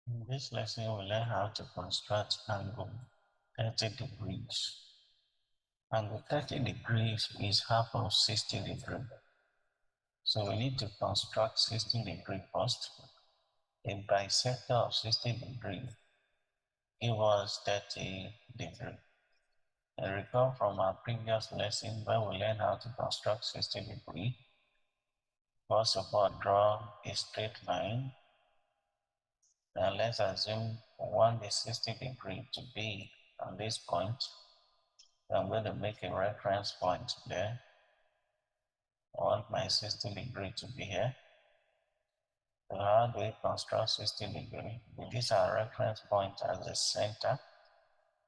In this lesson, we learn how to construct angle 30 degrees. Angle 30 degrees is half of 60 degrees. So we need to construct 60 degrees first. A bisector of 60 degrees give us 30 degrees. And recall from our previous lesson where we learned how to construct 60 degrees. First of all, draw a straight line. Now let's assume we want the 60 degree to be on this point. So I'm going to make a reference point there. I want my 60 degree to be here. So how do we construct 60 degree? With this our reference point as the center,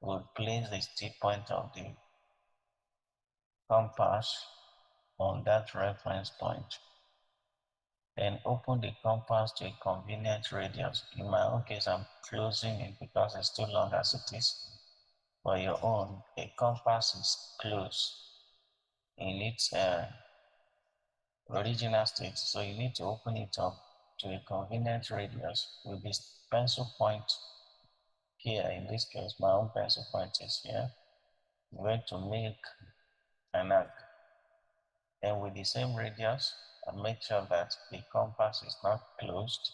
we'll place the T point of the compass on that reference point. Then open the compass to a convenient radius. In my own case, I'm closing it because it's too long as it is. For your own, a compass is closed in its original state, so you need to open it up to a convenient radius with this pencil point here. In this case, my own pencil point is here. I'm going to make an arc. And with the same radius, I make sure that the compass is not closed.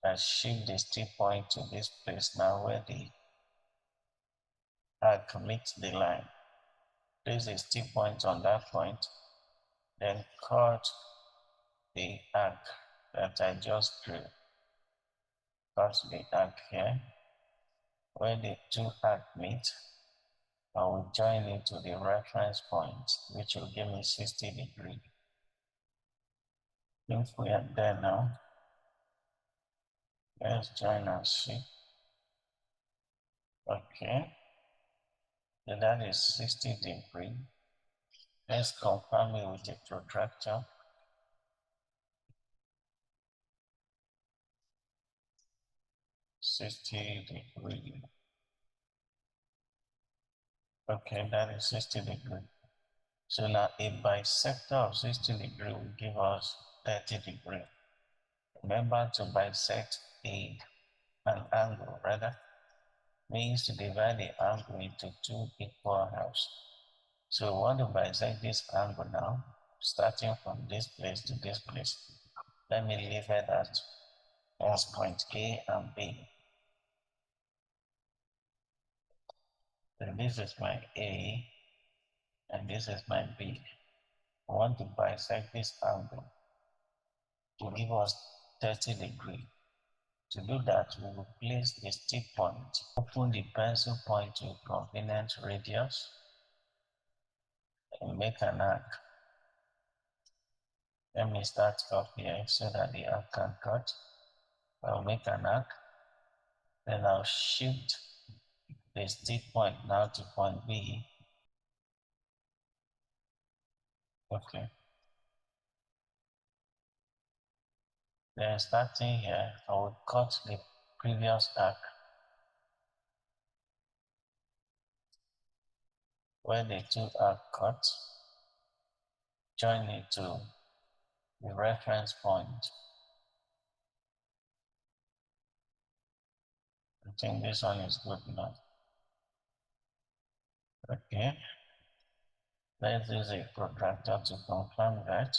I shift the stick point to this place now where the arc meets the line. Place the stick point on that point, then cut the arc that I just drew. Cut the arc here. Where the two arcs meet, I will join it to the reference point, which will give me 60 degrees. If we are there now, let's join and see. Okay, so that is 60 degrees. Let's confirm it with a protractor. $60. Okay, that is 60 degrees. So now a bisector of 60 degrees will give us 30 degrees. Remember to bisect an angle, rather, means to divide the angle into two equal halves. So we want to bisect this angle now, starting from this place to this place. Let me label that as point A and B. So this is my A, and this is my B. I want to bisect this angle to give us 30 degrees. To do that, we will place the stick point. Open the pencil point to a convenient radius and make an arc. Let me start off here so that the arc can cut. I'll make an arc. Then I'll shift the stick point now to point B. Okay. Then starting here, I will cut the previous arc where the two arcs cut, join it to the reference point. I think this one is good enough. Okay. Let's use a protractor to confirm that.